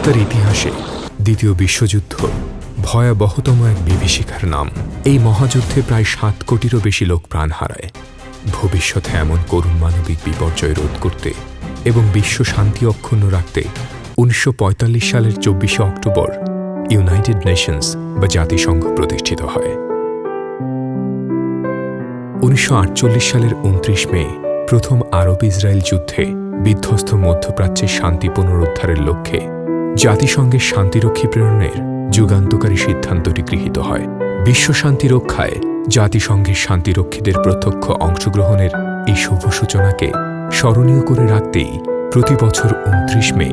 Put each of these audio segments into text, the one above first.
মানবতার ইতিহাসে দ্বিতীয় বিশ্বযুদ্ধ ভয়াবহতম এক বিভীষিকার নাম। এই মহাযুদ্ধে প্রায় 7 কোটিরও বেশি লোক প্রাণ হারায়। ভবিষ্যতে এমন করুণ মানবিক বিপর্যয় রোধ করতে এবং বিশ্ব শান্তি অক্ষুণ্ণ রাখতে 1945 সালের 24শে অক্টোবর ইউনাইটেড নেশনস বা জাতিসংঘ প্রতিষ্ঠিত হয়। 1948 সালের 29 মে প্রথম আরব ইসরায়েল যুদ্ধে বিধ্বস্ত মধ্যপ্রাচ্যের শান্তি পুনরুদ্ধারের লক্ষ্যে জাতিসংঘের শান্তিরক্ষী প্রেরণের যুগান্তকারী সিদ্ধান্তটি গৃহীত হয়। বিশ্ব শান্তি রক্ষায় জাতিসংঘের শান্তিরক্ষীদের প্রত্যক্ষ অংশগ্রহণের এই শুভ সূচনাকে স্মরণীয় করে রাখতেই প্রতি বছর 29 মে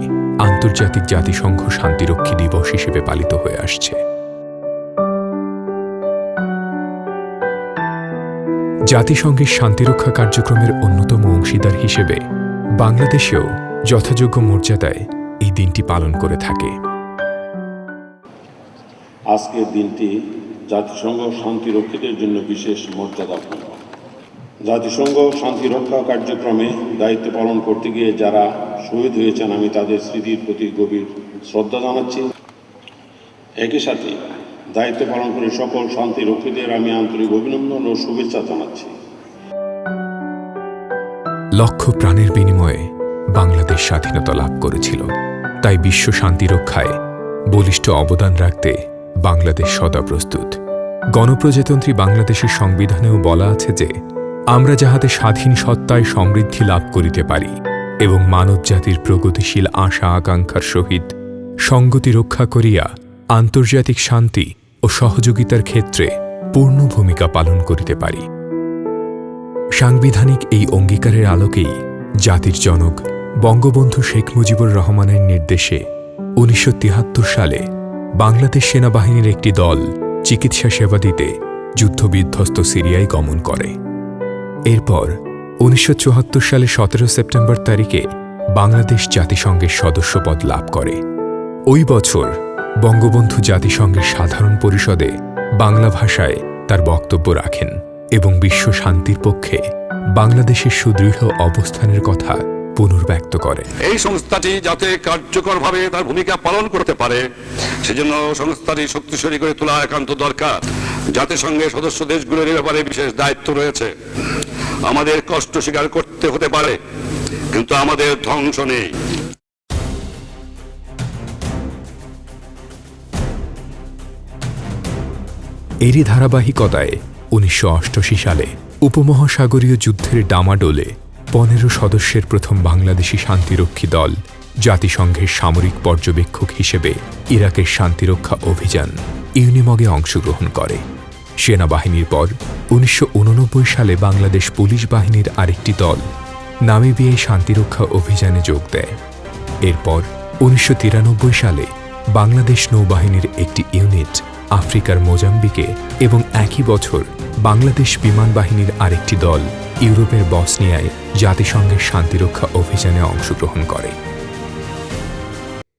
আন্তর্জাতিক জাতিসংঘ শান্তিরক্ষী দিবস হিসেবে পালিত হয়ে আসছে। জাতিসংঘের শান্তিরক্ষা কার্যক্রমের অন্যতম অংশীদার হিসেবে বাংলাদেশেও যথাযোগ্য মর্যাদায় এই দিনটি পালন করে থাকে। আজকের দিনটি জাতিসংঘ শান্তিরক্ষীদের জন্য বিশেষ মর্যাদাপূর্ণ। জাতিসংঘ শান্তিরক্ষা কার্যক্রমে দায়িত্ব পালন করতে গিয়ে যারা শহীদ হয়েছেন, আমি তাদের স্মৃতির প্রতি গভীর শ্রদ্ধা জানাচ্ছি। একই সাথে দায়িত্ব পালন করে সকল শান্তিরক্ষীদের আমি আন্তরিক অভিনন্দন ও শুভেচ্ছা জানাচ্ছি। লক্ষ প্রাণের বিনিময়ে বাংলাদেশ স্বাধীনতা লাভ করেছিল, তাই বিশ্ব শান্তি রক্ষায় বলিষ্ঠ অবদান রাখতে বাংলাদেশ সদা প্রস্তুত। গণপ্রজাতন্ত্রী বাংলাদেশের সংবিধানেও বলা আছে যে আমরা যাহাতে স্বাধীন সত্তায় সমৃদ্ধি লাভ করিতে পারি এবং মানব জাতির প্রগতিশীল আশা আকাঙ্ক্ষার সহিত সঙ্গতি রক্ষা করিয়া আন্তর্জাতিক শান্তি ও সহযোগিতার ক্ষেত্রে পূর্ণ ভূমিকা পালন করিতে পারি। সাংবিধানিক এই অঙ্গীকারের আলোকেই জাতির জনক বঙ্গবন্ধু শেখ মুজিবুর রহমানের নির্দেশে 1973 সালে বাংলাদেশ সেনাবাহিনীর একটি দল চিকিৎসা সেবা দিতে যুদ্ধবিধ্বস্ত সিরিয়ায় গমন করে। এরপর 1974 সালে 17 সেপ্টেম্বর তারিখে বাংলাদেশ জাতিসংঘের সদস্যপদ লাভ করে। ওই বছর বঙ্গবন্ধু জাতিসংঘের সাধারণ পরিষদে বাংলা ভাষায় তার বক্তব্য রাখেন এবং বিশ্ব শান্তির পক্ষে বাংলাদেশের সুদৃঢ় অবস্থানের কথা পুনর্ব্যক্ত করে। এই সংস্থাটি যাতে কার্যকরভাবে তার ভূমিকা পালন করতে পারে সেজন্য সংস্থাটি শক্তিশালী করে তোলা একান্ত দরকার। জাতিসংঘের সদস্য দেশগুলোর ব্যাপারে বিশেষ দায়িত্ব রয়েছে। আমাদের কষ্ট স্বীকার করতে হতে পারে, কিন্তু আমাদের ধ্বংস নেই। এরই ধারাবাহিকতায় 1988 সালে উপমহাসাগরীয় যুদ্ধের ডামাডোলে 15 সদস্যের প্রথম বাংলাদেশি শান্তিরক্ষী দল জাতিসংঘের সামরিক পর্যবেক্ষক হিসেবে ইরাকের শান্তিরক্ষা অভিযান ইউনিমগে অংশগ্রহণ করে। সেনাবাহিনীর পর 1989 সালে বাংলাদেশ পুলিশ বাহিনীর আরেকটি দল নামিবিয়ায় শান্তিরক্ষা অভিযানে যোগ দেয়। এরপর 1993 সালে বাংলাদেশ নৌবাহিনীর একটি ইউনিট আফ্রিকার মোজাম্বিকে এবং একই বছর বাংলাদেশ বিমান বাহিনীর আরেকটি দল ইউরোপের বসনিয়ায় জাতিসংঘের শান্তিরক্ষা অভিযানে অংশগ্রহণ করে।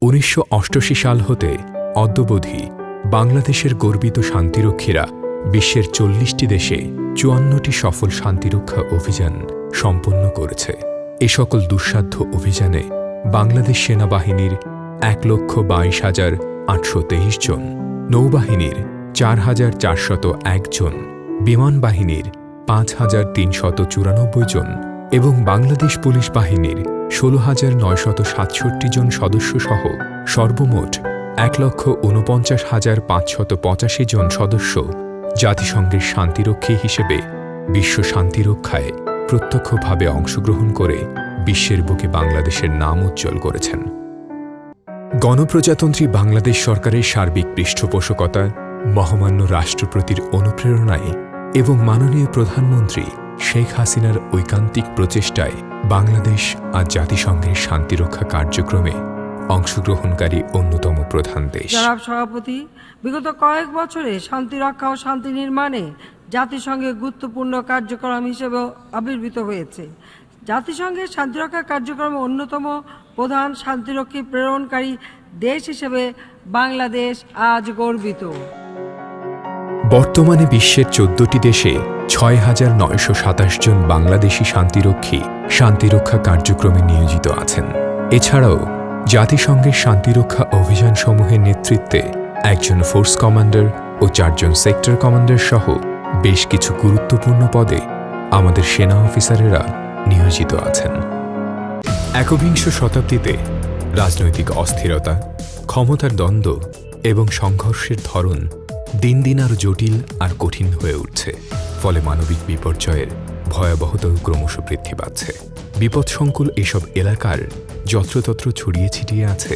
1988 সাল হতে অদ্যাবধি বাংলাদেশের গর্বিত শান্তিরক্ষীরা বিশ্বের 40টি দেশে 54টি সফল শান্তিরক্ষা অভিযান সম্পন্ন করেছে। এ সকল দুঃসাধ্য অভিযানে বাংলাদেশ সেনাবাহিনীর 1,22,823 জন, নৌবাহিনীর 4,401 জন, বিমান বাহিনীর 5,394 জন এবং বাংলাদেশ পুলিশ বাহিনীর 16,967 জন সদস্য সহ সর্বমোট 1,49,585 জন সদস্য জাতিসংঘের শান্তিরক্ষী হিসেবে বিশ্ব শান্তিরক্ষায় প্রত্যক্ষভাবে অংশগ্রহণ করে বিশ্বের বুকে বাংলাদেশের নাম উজ্জ্বল করেছেন। গণপ্রজাতন্ত্রী বাংলাদেশ সরকারের সার্বিক পৃষ্ঠপোষকতায়, মহামান্য রাষ্ট্রপতির অনুপ্রেরণায় এবং মাননীয় প্রধানমন্ত্রী শেখ হাসিনার ঐকান্তিক প্রচেষ্টায় বাংলাদেশ আজ জাতিসংঘের শান্তিরক্ষা কার্যক্রমে অংশগ্রহণকারী অন্যতম প্রধান দেশ। জনাব সভাপতি, বিগত কয়েক বছরে শান্তিরক্ষা ও শান্তি নির্মাণে জাতিসংঘের গুরুত্বপূর্ণ কার্যক্রম হিসেবে আবির্ভূত হয়েছে। জাতিসংঘের শান্তিরক্ষা কার্যক্রমে অন্যতম প্রধান শান্তিরক্ষী প্রেরণকারী দেশ হিসেবে বাংলাদেশ আজ গর্বিত। বর্তমানে বিশ্বের 14টি দেশে 6,927 জন বাংলাদেশি শান্তিরক্ষী শান্তিরক্ষা কার্যক্রমে নিয়োজিত আছেন। এছাড়াও জাতিসংঘের শান্তিরক্ষা অভিযান সমূহের নেতৃত্বে একজন ফোর্স কমান্ডার ও 4 জন সেক্টর কমান্ডার সহ বেশ কিছু গুরুত্বপূর্ণ পদে আমাদের সেনা অফিসারেরা নিয়োজিত আছেন। একবিংশ শতাব্দীতে রাজনৈতিক অস্থিরতা, ক্ষমতার দ্বন্দ্ব এবং সংঘর্ষের ধরন দিন দিন আরও জটিল আর কঠিন হয়ে উঠছে। ফলে মানবিক বিপর্যয়ের ভয়াবহতাও ক্রমশ বৃদ্ধি পাচ্ছে। বিপদসংকুল এসব এলাকার যত্রতত্র ছড়িয়ে ছিটিয়ে আছে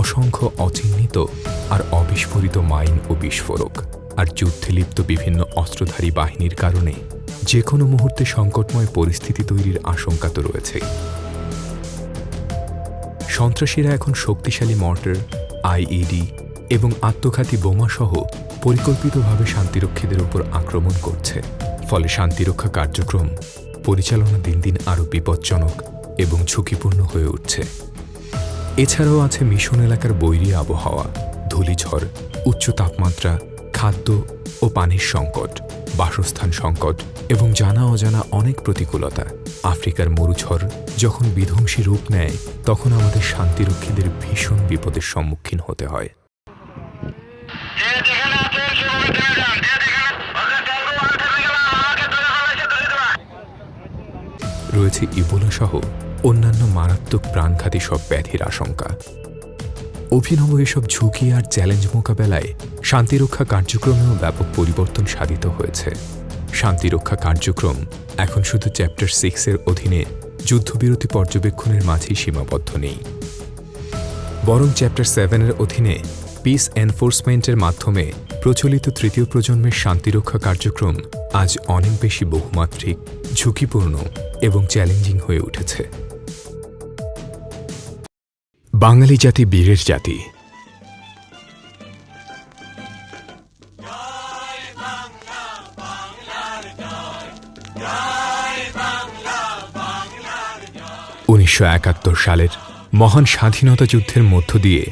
অসংখ্য অচিহ্নিত আর অবিস্ফোরিত মাইন ও বিস্ফোরক। আর যুদ্ধে লিপ্ত বিভিন্ন অস্ত্রধারী বাহিনীর কারণে যে কোনো মুহূর্তে সংকটময় পরিস্থিতি তৈরির আশঙ্কা তো রয়েছে। সন্ত্রাসীরা এখন শক্তিশালী মর্টার, আইইডি এবং আত্মঘাতী বোমাসহ পরিকল্পিতভাবে শান্তিরক্ষীদের উপর আক্রমণ করছে। ফলে শান্তিরক্ষা কার্যক্রম পরিচালনা দিন দিন আরও বিপজ্জনক এবং ঝুঁকিপূর্ণ হয়ে উঠছে। এছাড়াও আছে মিশন এলাকার বৈরী আবহাওয়া, ধূলিঝড়, উচ্চ তাপমাত্রা, খাদ্য ও পানির সংকট, বাসস্থান সংকট এবং জানা অজানা অনেক প্রতিকূলতা। আফ্রিকার মরুঝড় যখন বিধ্বংসী রূপ নেয়, তখন আমাদের শান্তিরক্ষীদের ভীষণ বিপদের সম্মুখীন হতে হয়। রয়েছে ইবোলা সহ অন্যান্য মারাত্মক প্রাণঘাতী সব ব্যাধির আশঙ্কা। অভিনব এসব ঝুঁকি আর চ্যালেঞ্জ মোকাবেলায় শান্তিরক্ষা কার্যক্রমেও ব্যাপক পরিবর্তন সাধিত হয়েছে। শান্তিরক্ষা কার্যক্রম এখন শুধু চ্যাপ্টার 6-এর অধীনে যুদ্ধবিরতি পর্যবেক্ষণের মাঝেই সীমাবদ্ধ নেই, বরং চ্যাপ্টার 7-এর অধীনে পিস এনফোর্সমেন্টের মাধ্যমে প্রচলিত তৃতীয় প্রজন্মের শান্তিরক্ষা কার্যক্রম আজ অনেক বেশি বহুমাত্রিক, ঝুঁকিপূর্ণ এবং চ্যালেঞ্জিং হয়ে উঠেছে। বাঙালি জাতি বীরের জাতি। সালের মহান স্বাধীনতা যুদ্ধের মধ্য দিয়ে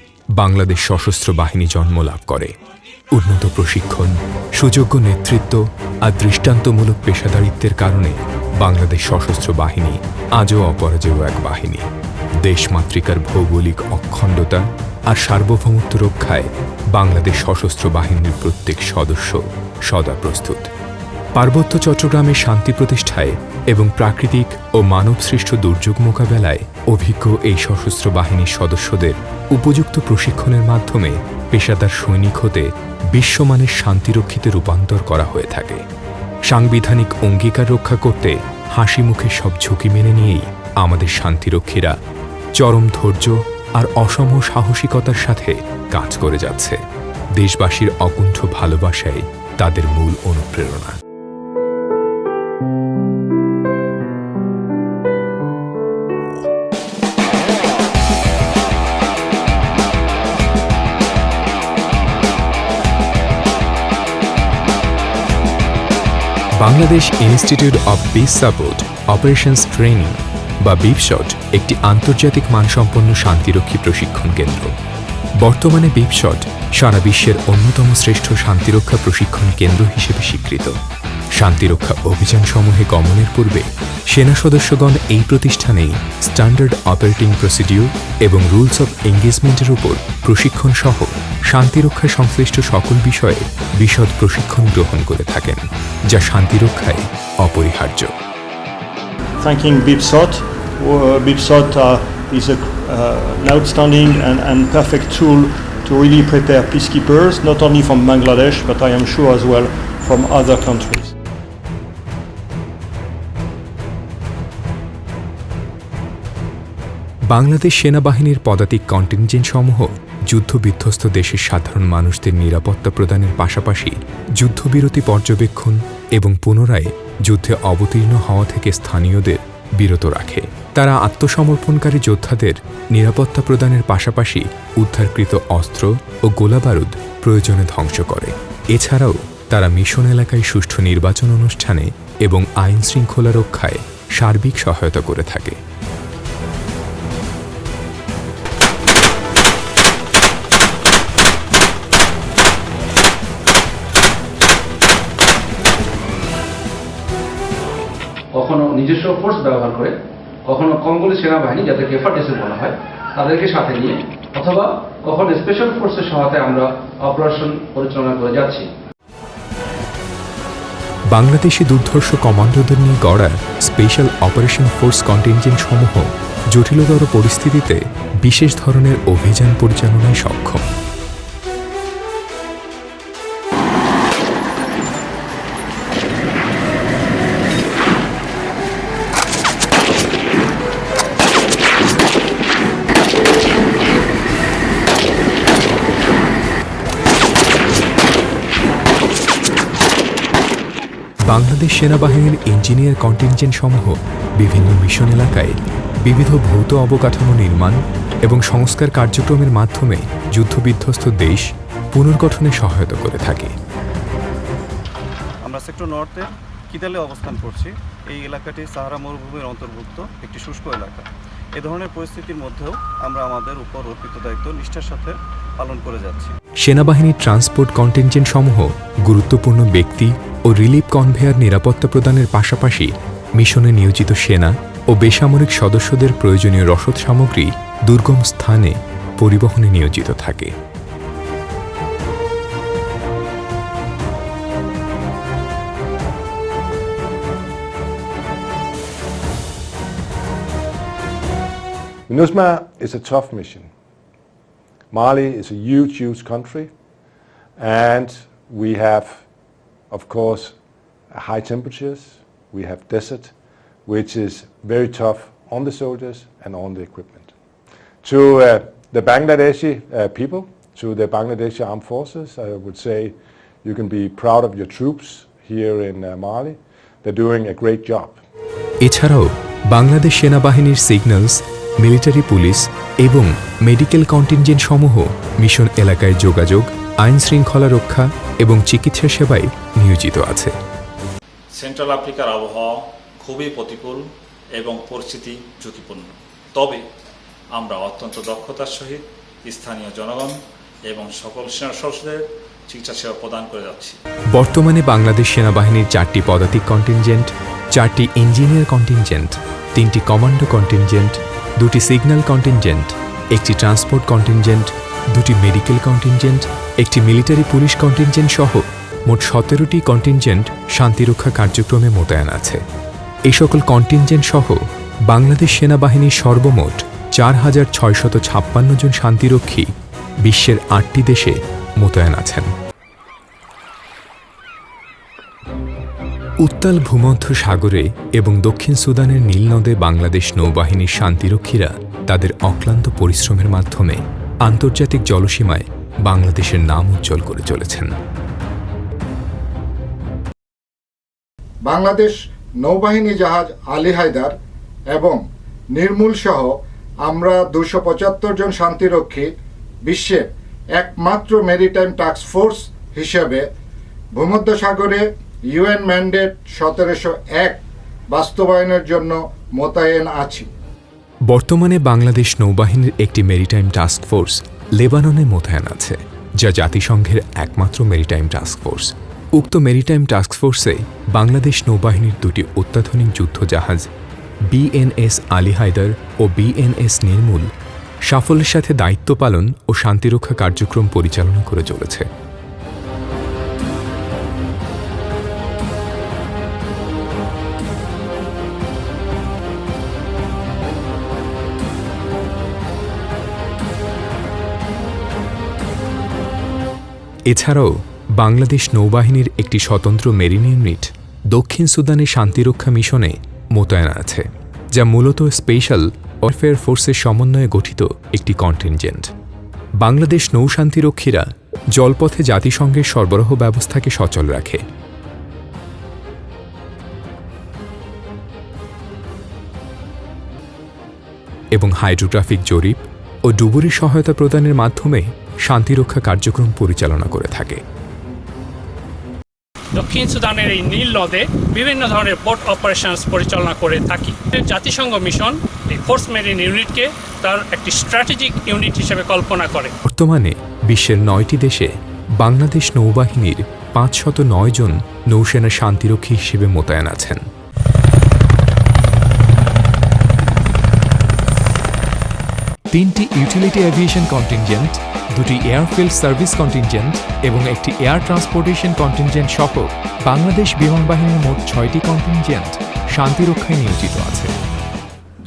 বাংলাদেশ সশস্ত্র বাহিনী জন্ম লাভ করে। উন্নত প্রশিক্ষণ, সুযোগ্য নেতৃত্ব আর দৃষ্টান্তমূলক পেশাদারিত্বের কারণে বাংলাদেশ সশস্ত্র বাহিনী আজও অপরাজেয় এক বাহিনী। দেশমাতৃকার ভৌগোলিক অখণ্ডতা আর সার্বভৌমত্ব রক্ষায় বাংলাদেশ সশস্ত্র বাহিনীর প্রত্যেক সদস্য সদা প্রস্তুত। পার্বত্য চট্টগ্রামে শান্তি প্রতিষ্ঠায় এবং প্রাকৃতিক ও মানবসৃষ্ট দুর্যোগ মোকাবেলায় অভিজ্ঞ এই সশস্ত্র বাহিনীর সদস্যদের উপযুক্ত প্রশিক্ষণের মাধ্যমে পেশাদার সৈনিক হতে বিশ্বমানের শান্তিরক্ষীতে রূপান্তর করা হয়ে থাকে। সাংবিধানিক অঙ্গীকার রক্ষা করতে হাসি মুখে সব ঝুঁকি মেনে নিয়েই আমাদের শান্তিরক্ষীরা চরম ধৈর্য আর অসম সাহসিকতার সাথে কাজ করে যাচ্ছে। দেশবাসীর অকুণ্ঠ ভালোবাসায় তাদের মূল অনুপ্রেরণা। Bangladesh institute of piece support operations training বা বিপশট একটি আন্তর্জাতিক মানসম্পন্ন শান্তিরক্ষী প্রশিক্ষণ কেন্দ্র। বর্তমানে বিপশট সারা বিশ্বের অন্যতম শ্রেষ্ঠ শান্তিরক্ষা প্রশিক্ষণ কেন্দ্র হিসেবে স্বীকৃত। শান্তিরক্ষা অভিযানসমূহে গমনের পূর্বে সেনা সদস্যগণ এই প্রতিষ্ঠানেই স্ট্যান্ডার্ড অপারেটিং প্রসিডিউর এবং রুলস অব এঙ্গেজমেন্টের উপর প্রশিক্ষণ সহ শান্তিরক্ষা সংশ্লিষ্ট সকল বিষয়ে বিশদ প্রশিক্ষণ গ্রহণ করে থাকেন, যা শান্তিরক্ষায় অপরিহার্য। Thanking BIPSOT. BIPSOT is an outstanding and perfect tool to really prepare peacekeepers, not only from Bangladesh, but I am sure as well from other countries. Bangladesh সেনাবাহিনীর পদাতিক কন্টিনজেন্ট সমূহ যুদ্ধবিধ্বস্ত দেশের সাধারণ মানুষদের নিরাপত্তা প্রদানের পাশাপাশি যুদ্ধবিরতি পর্যবেক্ষণ এবং পুনরায় যুদ্ধে অবতীর্ণ হওয়া থেকে স্থানীয়দের বিরত রাখে। তারা আত্মসমর্পণকারী যোদ্ধাদের নিরাপত্তা প্রদানের পাশাপাশি উদ্ধারকৃত অস্ত্র ও গোলাবারুদ প্রয়োজনে ধ্বংস করে। এছাড়াও তারা মিশন এলাকায় সুষ্ঠু নির্বাচন অনুষ্ঠানে এবং আইন শৃঙ্খলা রক্ষায় সার্বিক সহায়তা করে থাকে। কখনো নিজস্ব ফোর্স ব্যবহার করে, কখনো কঙ্গোলি সেনাবাহিনী, যাদেরকে এফআরডিসি বলা হয়, তাদেরকে সাথে নিয়ে অথবা কখনো স্পেশাল ফোর্সের সহায়তায় আমরা অপারেশন পরিচালনা করে যাচ্ছি। বাংলাদেশি দুর্ধর্ষ কমান্ডোদের নিয়ে গড়া স্পেশাল অপারেশন ফোর্স কন্টিনজেন্ট সমূহ জটিলতর পরিস্থিতিতে বিশেষ ধরনের অভিযান পরিচালনায় সক্ষম। বাংলাদেশ সেনাবাহিনীর ইঞ্জিনিয়ার কন্টিনজেন্ট সমূহ বিভিন্ন মিশন এলাকায় বিবিধ ভৌত অবকাঠামো নির্মাণ এবং সংস্কার কার্যক্রমের মাধ্যমে যুদ্ধবিধ্বস্ত দেশ পুনর্গঠনে সহায়তা করে থাকে। আমরা সেক্টর নর্থে কিদালে অবস্থান করছি। এই এলাকাটি সাহারা মরুভূমির অন্তর্ভুক্ত একটি শুষ্ক এলাকা। এ ধরনের পরিস্থিতির মধ্যেও আমরা আমাদের উপর অর্পিত দায়িত্ব নিষ্ঠার সাথে পালন করে যাচ্ছি। সেনাবাহিনীর ট্রান্সপোর্ট কন্টিনজেন্ট সমূহ গুরুত্বপূর্ণ ব্যক্তি ও রিলিফ কনভেয়ার নিরাপত্তা প্রদানের পাশাপাশি মিশনে নিয়োজিত সেনা ও বেসামরিক সদস্যদের প্রয়োজনীয় রসদ সামগ্রী দুর্গম স্থানে পরিবহনে নিয়োজিত থাকে। MINUSMA is a tough mission. Mali is a huge country, and we have, of course, high temperatures. We have desert, which is very tough on the soldiers and on the equipment. To the Bangladeshi people, to the Bangladeshi armed forces, I would say you can be proud of your troops here in Mali. They're doing a great job. এছাড়াও বাংলাদেশ সেনাবাহিনীর signals, military police এবং medical contingent সমূহ mission এলাকায় যোগাযোগ, আইন শৃঙ্খলা রক্ষা এবং চিকিৎসা সেবায় নিয়োজিত আছে। সেন্ট্রাল আফ্রিকার আবহাওয়া খুবই প্রতিকূল এবং পরিস্থিতি ঝুঁকিপূর্ণ, তবে আমরা অত্যন্ত দক্ষতার সহিত স্থানীয় জনগণ এবং সকল সেনা সদস্যদের চিকিৎসা সেবা প্রদান করে যাচ্ছি। বর্তমানে বাংলাদেশ সেনাবাহিনীর 4টি পদাতিক কন্টিনজেন্ট, 4টি ইঞ্জিনিয়ার কন্টিনজেন্ট, 3টি কমান্ডো কন্টিনজেন্ট, 2টি সিগন্যাল কন্টিনজেন্ট, 1টি ট্রান্সপোর্ট কন্টিনজেন্ট, 2টি মেডিকেল কন্টিনজেন্ট, 1টি মিলিটারি পুলিশ কন্টিনজেন্ট সহ মোট 17টি কন্টিনজেন্ট শান্তিরক্ষা কার্যক্রমে মোতায়েন আছে। এই সকল কন্টিনজেন্ট সহ বাংলাদেশ সেনাবাহিনীর সর্বমোট 4,656 জন শান্তিরক্ষী বিশ্বের 8টি দেশে মোতায়েন আছেন। উত্তাল ভূমধ্য সাগরে এবং দক্ষিণ সুদানের নীল নদে বাংলাদেশ নৌবাহিনীর শান্তিরক্ষীরা তাদের অক্লান্ত পরিশ্রমের মাধ্যমে আন্তর্জাতিক জলসীমায় বাংলাদেশের নাম উজ্জ্বল করে চলেছেন। বাংলাদেশ নৌবাহিনী জাহাজ আলী হায়দার এবং নির্মূল সহ আমরা 275 জন শান্তিরক্ষী বিশ্বের একমাত্র মেরিটাইম টাস্ক ফোর্স হিসেবে ভূমধ্যসাগরে ইউএন ম্যান্ডেট 1701 বাস্তবায়নের জন্য মোতায়েন আছি। বর্তমানে বাংলাদেশ নৌবাহিনীর একটি মেরিটাইম টাস্ক ফোর্স লেবাননে মোতায়েন আছে, যা জাতিসংঘের একমাত্র মেরিটাইম টাস্ক ফোর্স। উক্ত মেরিটাইম টাস্ক ফোর্সে বাংলাদেশ নৌবাহিনীর 2টি অত্যাধুনিক যুদ্ধজাহাজ বিএনএস আলী হায়দার ও বিএনএস নির্মূল সাফল্যের সাথে দায়িত্ব পালন ও শান্তিরক্ষা কার্যক্রম পরিচালনা করে চলেছে। এছাড়াও বাংলাদেশ নৌবাহিনীর একটি স্বতন্ত্র মেরিন ইউনিট দক্ষিণ সুদানের শান্তিরক্ষা মিশনে মোতায়েন আছে, যা মূলত স্পেশাল ওয়ারফেয়ার ফোর্সের সমন্বয়ে গঠিত একটি কন্টিনজেন্ট। বাংলাদেশ নৌশান্তিরক্ষীরা জলপথে জাতিসংঘের সরবরাহ ব্যবস্থাকে সচল রাখে। এবং হাইড্রোগ্রাফিক জরিপ ও ডুবুরি সহায়তা প্রদানের মাধ্যমে শান্তিরক্ষা কার্যক্রম পরিচালনা করে থাকে। দক্ষিণ সুদানের এই নীল নদে বিভিন্ন ধরনের পোর্ট অপারেশনস পরিচালনা করে থাকি। জাতিসংঘ মিশন এই ফোর্স মেরিন ইউনিটকে তার একটি স্ট্র্যাটেজিক ইউনিট হিসেবে কল্পনা করে। বর্তমানে বিশ্বের 9টি দেশে বাংলাদেশ নৌবাহিনীর 509 জন নৌসেনা শান্তিরক্ষী হিসেবে মোতায়েন আছেন। 3টি ইউটিলিটি এভিয়েশন কন্টিনজেন্ট, 2টি এয়ারফিল্ড সার্ভিস কন্টিনজেন্ট এবং একটি এয়ার ট্রান্সপোর্টেশন কন্টিনজেন্ট সহ বাংলাদেশ বিমান বাহিনীর মোট 6টি কন্টিনজেন্ট শান্তিরক্ষায় নিয়োজিত আছে।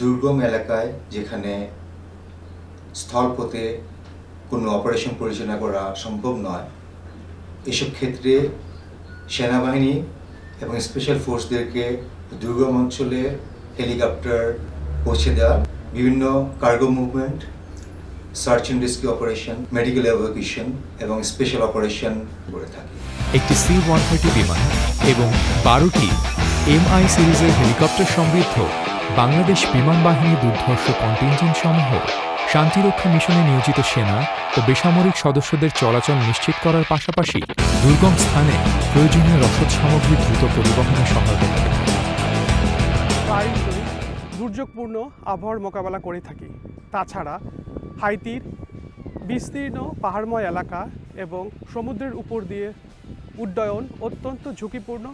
দুর্গম এলাকায় যেখানে স্থলপথে কোনো অপারেশন পরিচালনা করা সম্ভব নয়, এসব ক্ষেত্রে সেনাবাহিনী এবং স্পেশাল ফোর্সদেরকে দুর্গম অঞ্চলে হেলিকপ্টার পৌঁছে দেওয়া, বিভিন্ন cargo movement, search and rescue operation, medical evacuation এবং স্পেশাল অপারেশন করে থাকে। একটি C-130 বিমান এবং 12টি MI সিরিজের হেলিকপ্টার সমৃদ্ধ বাংলাদেশ বিমান বাহিনীর দুর্ধর্ষ কন্টিনজেন্ট সমূহ শান্তিরক্ষা মিশনে নিয়োজিত সেনা ও বেসামরিক সদস্যদের চলাচল নিশ্চিত করার পাশাপাশি দুর্গম স্থানে প্রয়োজনীয় রসদ সামগ্রী দ্রুত পরিবহনে সহায়তা করে। প্রায়শই দুর্যোগপূর্ণ আবহাওয়ার মোকাবেলা করে থাকি। তাছাড়া হাইতির বিস্তীর্ণ পাহাড়ময় এলাকা এবং সমুদ্রের উপর দিয়ে উড্ডয়ন অত্যন্ত ঝুঁকিপূর্ণ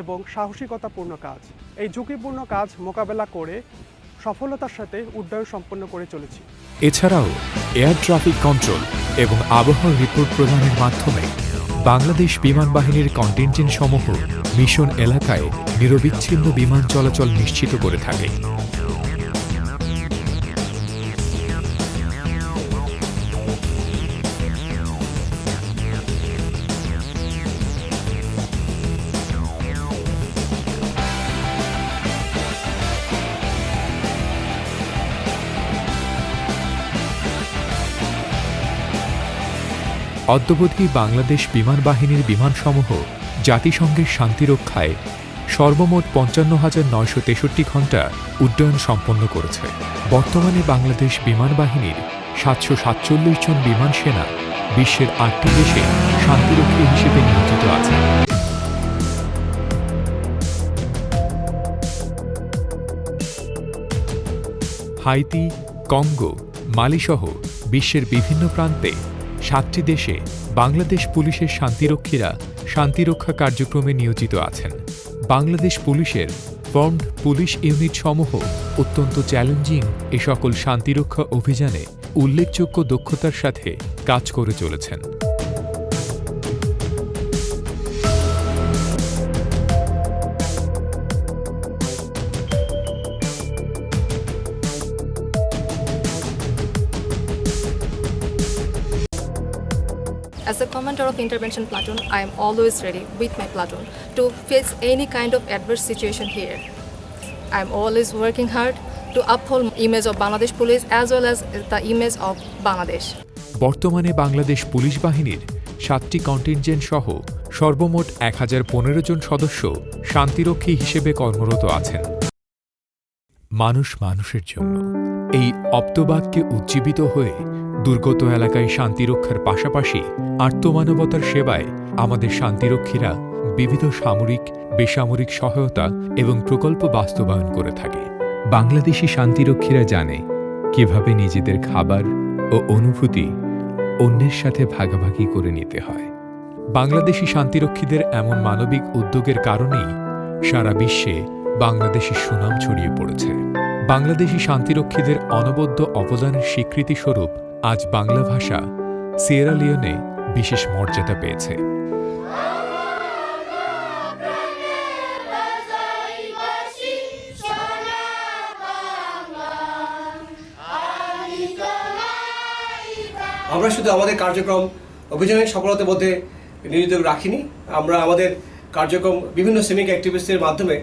এবং সাহসিকতাপূর্ণ কাজ। এই ঝুঁকিপূর্ণ কাজ মোকাবেলা করে সফলতার সাথে উড্ডয়ন সম্পন্ন করে চলেছি। এছাড়াও এয়ার ট্রাফিক কন্ট্রোল এবং আবহাওয়ার রিপোর্ট প্রদানের মাধ্যমে বাংলাদেশ বিমান বাহিনীর কন্টিনজেন্ট সমূহ মিশন এলাকায় নিরবিচ্ছিন্ন বিমান চলাচল নিশ্চিত করে থাকে। অদ্যাবধি বাংলাদেশ বিমান বাহিনীর বিমানসমূহ জাতিসংঘের শান্তিরক্ষায় সর্বমোট ৫৫,৯৬৩ ঘণ্টা উড্ডয়ন সম্পন্ন করেছে। বর্তমানে বাংলাদেশ বিমান বাহিনীর ৭৪৭ জন বিমান সেনা বিশ্বের ৮টি দেশে শান্তিরক্ষী হিসেবে নিয়োজিত আছে। হাইতি, কঙ্গো, মালিসহ বিশ্বের বিভিন্ন প্রান্তে 7টি দেশে বাংলাদেশ পুলিশের শান্তিরক্ষীরা শান্তিরক্ষা কার্যক্রমে নিয়োজিত আছেন। বাংলাদেশ পুলিশের ফর্মড পুলিশ ইউনিট সমূহ অত্যন্ত চ্যালেঞ্জিং এ সকল শান্তিরক্ষা অভিযানে উল্লেখযোগ্য দক্ষতার সাথে কাজ করে চলেছেন। As a commander of intervention platoon, I am always ready with my platoon to face any kind of adverse situation here. I am always working hard to uphold image of Bangladesh police as well as the image of Bangladesh. বর্তমানে Bangladesh police বাহিনীর 7টি contingent সহ সর্বমোট 1015 জন সদস্য শান্তিরক্ষী হিসেবে কর্মরত আছেন। মানুষ মানুষের জন্য এই অপ্তবাক্যে উজ্জীবিত হয়ে দুর্গত এলাকায় শান্তিরক্ষার পাশাপাশি আর্তমানবতার সেবায় আমাদের শান্তিরক্ষীরা বিবিধ সামরিক, বেসামরিক সহায়তা এবং প্রকল্প বাস্তবায়ন করে থাকে। বাংলাদেশি শান্তিরক্ষীরা জানে কিভাবে নিজেদের খাবার ও অনুভূতি অন্যের সাথে ভাগাভাগি করে নিতে হয়। বাংলাদেশি শান্তিরক্ষীদের এমন মানবিক উদ্যোগের কারণেই সারা বিশ্বে বাংলাদেশের সুনাম ছড়িয়ে পড়েছে। বাংলাদেশি শান্তিরক্ষীদের অনবদ্য অবদানের স্বীকৃতি স্বরূপ আজ বাংলা ভাষা সিয়েরা লিওনে বিশেষ মর্যাদা পেয়েছে। আমরা শুধু আমাদের কার্যক্রম অভিযানের সফলতার মধ্যে নিয়োজিত রাখিনি, আমরা আমাদের কার্যক্রম বিভিন্ন সিভিক অ্যাক্টিভিস্টের মাধ্যমে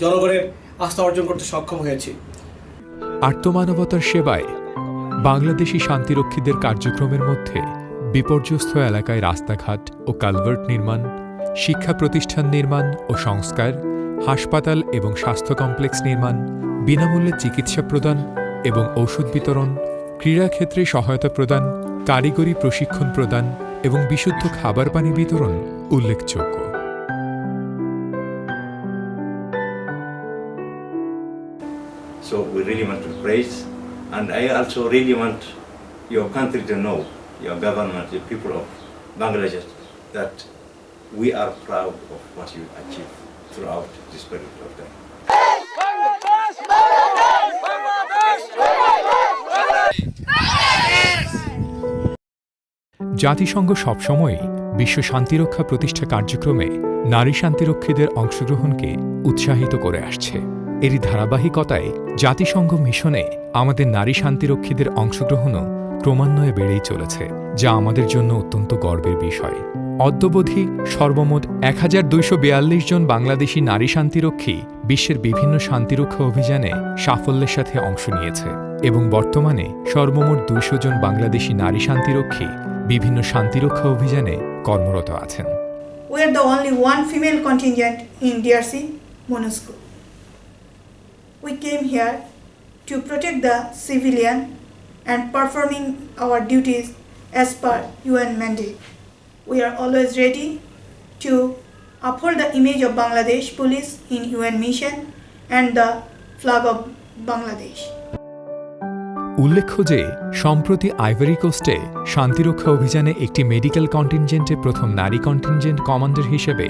জনগণের আস্থা অর্জন করতে সক্ষম হয়েছি। আর্তমানবতার সেবায় বাংলাদেশি শান্তিরক্ষীদের কার্যক্রমের মধ্যে বিপর্যস্ত এলাকায় রাস্তাঘাট ও কালভার্ট নির্মাণ, শিক্ষা প্রতিষ্ঠান নির্মাণ ও সংস্কার, হাসপাতাল এবং স্বাস্থ্য কমপ্লেক্স নির্মাণ, বিনামূল্যে চিকিৎসা প্রদান এবং ঔষধ বিতরণ, ক্রীড়াক্ষেত্রে সহায়তা প্রদান, কারিগরি প্রশিক্ষণ প্রদান এবং বিশুদ্ধ খাবার পানি বিতরণ উল্লেখযোগ্য। So we really want to praise, and I also really want your country to know, your government, the people of Bangladesh, that we are proud of what you achieved throughout this period of time. Bangladesh! Bangladesh! Bangladesh! Bangladesh! জাতিসংঘ সবসময়ই বিশ্ব শান্তিরক্ষা প্রতিষ্ঠা কার্যক্রমে নারী শান্তিরক্ষীদের অংশগ্রহণকে উৎসাহিত করে আসছে। এরই ধারাবাহিকতায় জাতিসংঘ মিশনে আমাদের নারী শান্তিরক্ষীদের অংশগ্রহণও ক্রমান্বয়ে বেড়েই চলেছে, যা আমাদের জন্য অত্যন্ত গর্বের বিষয়। অদ্যাবধি সর্বমোট 1242 জন বাংলাদেশি নারী শান্তিরক্ষী বিশ্বের বিভিন্ন শান্তিরক্ষা অভিযানে সাফল্যের সাথে অংশ নিয়েছে এবং বর্তমানে সর্বমোট 200 জন বাংলাদেশি নারী শান্তিরক্ষী বিভিন্ন শান্তিরক্ষা অভিযানে কর্মরত আছেন। We are the only one female contingent in DRC, MONUSCO. We came here to protect the civilian and performing our duties as per UN mandate. We are always ready to uphold the image of Bangladesh police in UN mission and the flag of Bangladesh. উল্লেখ্য যে সম্প্রতি ivory কোস্টে শান্তিরক্ষা অভিযানে একটি medical কন্টিনজেন্টে প্রথম নারী contingent commander হিসেবে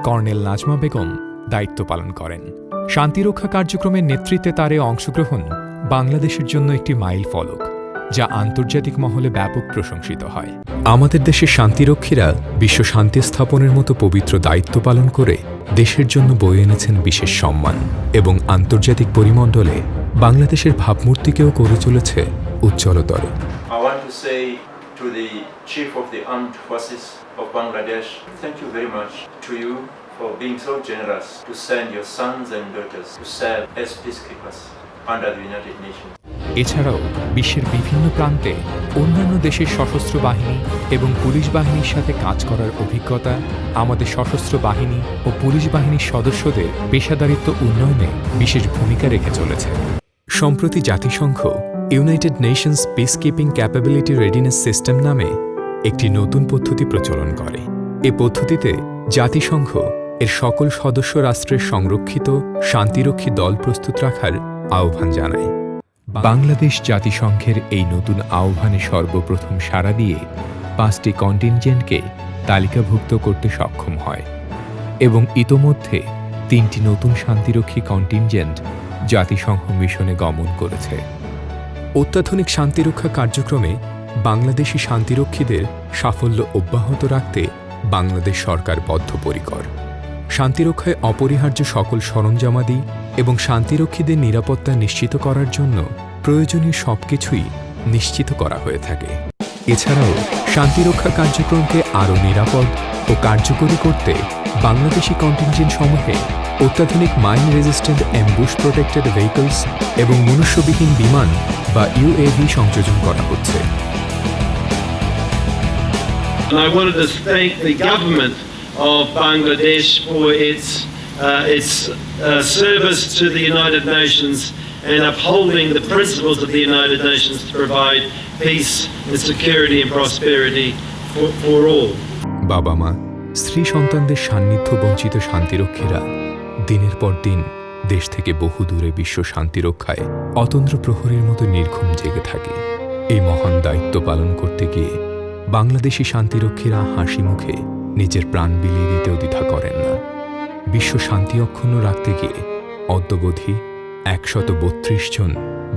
colonel Nazma Begum দায়িত্ব পালন করেন। শান্তিরক্ষা কার্যক্রমের নেতৃত্বে তার এ অংশগ্রহণ বাংলাদেশের জন্য একটি মাইল ফলক, যা আন্তর্জাতিক মহলে ব্যাপক প্রশংসিত হয়। আমাদের দেশের শান্তিরক্ষীরা বিশ্ব শান্তি স্থাপনের মতো পবিত্র দায়িত্ব পালন করে দেশের জন্য বয়ে এনেছেন বিশেষ সম্মান এবং আন্তর্জাতিক পরিমণ্ডলে বাংলাদেশের ভাবমূর্তিকেও করে চলেছে উজ্জ্বলতর। I want to say to the Chief of the Armed Forces of Bangladesh, thank you very much to you for being so generous to send your sons and daughters to serve as peacekeepers under the United Nations. এছাড়াও বিশ্বের বিভিন্ন প্রান্তে অন্যান্য দেশের সশস্ত্র বাহিনী এবং police বাহিনীর সাথে কাজ করার অভিজ্ঞতা আমাদের সশস্ত্র বাহিনী ও পুলিশ বাহিনীর সদস্যদের পেশাদারিত্ব উন্নয়নে বিশেষ ভূমিকা রেখে চলেছে। সম্প্রতি জাতিসংঘ United Nations peacekeeping capability readiness system নামে একটি নতুন পদ্ধতি প্রচলন করে। এ পদ্ধতিতে জাতিসংঘ এর সকল সদস্য রাষ্ট্রের সংরক্ষিত শান্তিরক্ষী দল প্রস্তুত রাখার আহ্বান জানায়। বাংলাদেশ জাতিসংঘের এই নতুন আহ্বানে সর্বপ্রথম সাড়া দিয়ে 5টি কন্টিনজেন্টকে তালিকাভুক্ত করতে সক্ষম হয় এবং ইতোমধ্যে 3টি নতুন শান্তিরক্ষী কন্টিনজেন্ট জাতিসংঘ মিশনে গমন করেছে। অত্যাধুনিক শান্তিরক্ষা কার্যক্রমে বাংলাদেশি শান্তিরক্ষীদের সাফল্য অব্যাহত রাখতে বাংলাদেশ সরকার বদ্ধপরিকর। শান্তিরক্ষায় অপরিহার্য সকল সরঞ্জামাদি এবং শান্তিরক্ষীদের নিরাপত্তা নিশ্চিত করার জন্য প্রয়োজনীয় সবকিছুই নিশ্চিত করা হয়ে থাকে। এছাড়াও শান্তিরক্ষা কার্যক্রমকে আরও নিরাপদ ও কার্যকরী করতে বাংলাদেশি কন্টিনজেন্ট সমূহে অত্যাধুনিক mine resistant ambush protected vehicles এবং মনুষ্যবিহীন বিমান বা ইউএভি সংযোজন করা হচ্ছে। And I wanted to thank the government of Bangladesh for its service to the United Nations and upholding the principles of the United Nations to provide peace and security and prosperity for all. বাবা মা, স্ত্রী সন্তানদের সান্নিধ্য বঞ্চিত শান্তিরক্ষীরা দিনের পর দিন দেশ থেকে বহু দূরে বিশ্ব শান্তিরক্ষায় অতন্দ্র প্রহরীর মতো নির্ঘুম জেগে থাকে। এই মহান দায়িত্ব পালন করতে গিয়ে বাংলাদেশি শান্তিরক্ষীরা হাসি মুখে নিজের প্রাণ বিলিয়ে দিতেও দ্বিধা করেন না। বিশ্ব শান্তি অক্ষুণ্ণ রাখতে গিয়ে অদ্যাবধি 132 জন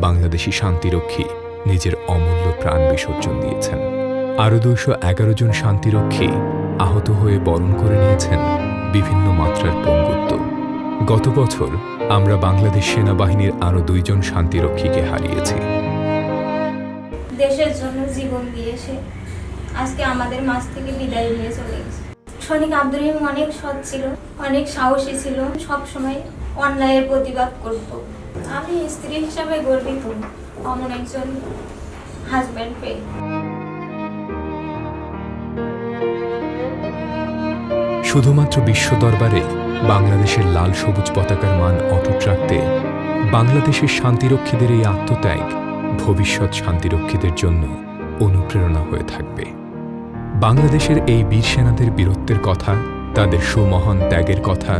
বাংলাদেশি শান্তিরক্ষী নিজের অমূল্য প্রাণ বিসর্জন দিয়েছেন। আরও 211 জন শান্তিরক্ষী আহত হয়ে বরণ করে নিয়েছেন বিভিন্ন মাত্রার পঙ্গুত্ব। গত বছর আমরা বাংলাদেশ সেনাবাহিনীর আরও 2 জন শান্তিরক্ষীকে হারিয়েছি। দেশের জন্য জীবন দিয়েছে, আজকে আমাদের মাঝ থেকে বিদায় নিয়ে চলে গেছে। সৈনিক আব্দুর রহিম অনেক সৎ ছিল, অনেক সাহসী ছিল, সব সময় অন্যায়ের প্রতিবাদ করত। আমি স্ত্রী হিসাবে গর্বিত অমন একজন হাজব্যান্ড পেয়ে। শুধুমাত্র বিশ্ব দরবারে বাংলাদেশের লাল সবুজ পতাকার মান অটুট রাখতে বাংলাদেশের শান্তিরক্ষীদের এই আত্মত্যাগ ভবিষ্যৎ শান্তিরক্ষীদের জন্য অনুপ্রেরণা হয়ে থাকবে। বাংলাদেশের এই বীর সেনাদের বীরত্বের কথা, তাদের সুমহান ত্যাগের কথা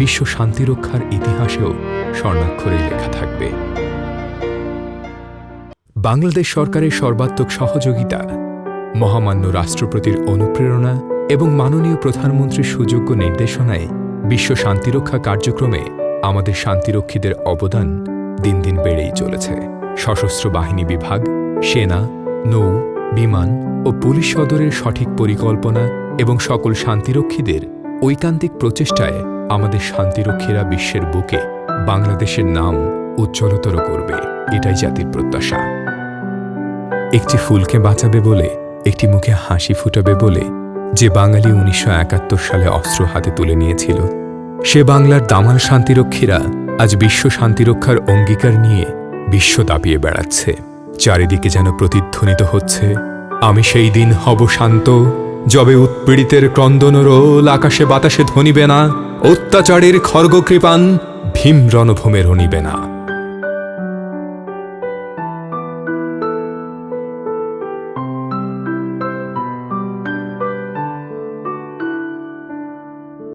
বিশ্ব শান্তিরক্ষার ইতিহাসেও স্বর্ণাক্ষরে লেখা থাকবে। বাংলাদেশ সরকারের সর্বাত্মক সহযোগিতা, মহামান্য রাষ্ট্রপতির অনুপ্রেরণা এবং মাননীয় প্রধানমন্ত্রীর সুযোগ্য নির্দেশনায় বিশ্ব শান্তিরক্ষা কার্যক্রমে আমাদের শান্তিরক্ষীদের অবদান দিন দিন বেড়েই চলেছে। সশস্ত্র বাহিনী বিভাগ, সেনা, নৌ বিমান ও পুলিশ সদরের সঠিক পরিকল্পনা এবং সকল শান্তিরক্ষীদের ঐকান্তিক প্রচেষ্টায় আমাদের শান্তিরক্ষীরা বিশ্বের বুকে বাংলাদেশের নাম উজ্জ্বলতর করবে, এটাই জাতির প্রত্যাশা। একটি ফুলকে বাঁচাবে বলে, একটি মুখে হাসি ফুটাবে বলে যে বাঙালি 1971 সালে অস্ত্র হাতে তুলে নিয়েছিল, সে বাংলার দামাল শান্তিরক্ষীরা আজ বিশ্ব শান্তিরক্ষার অঙ্গীকার নিয়ে বিশ্ব দাপিয়ে বেড়াচ্ছে। চারিদিকে যেন প্রতিধ্বনিত হচ্ছে, আমি সেই দিন হব শান্ত, যবে উৎপীড়িতের ক্রন্দন রোল আকাশে বাতাসে ধ্বনিবে না, অত্যাচারের খর্গকৃপান ভীম রণভূমে রণিবে না।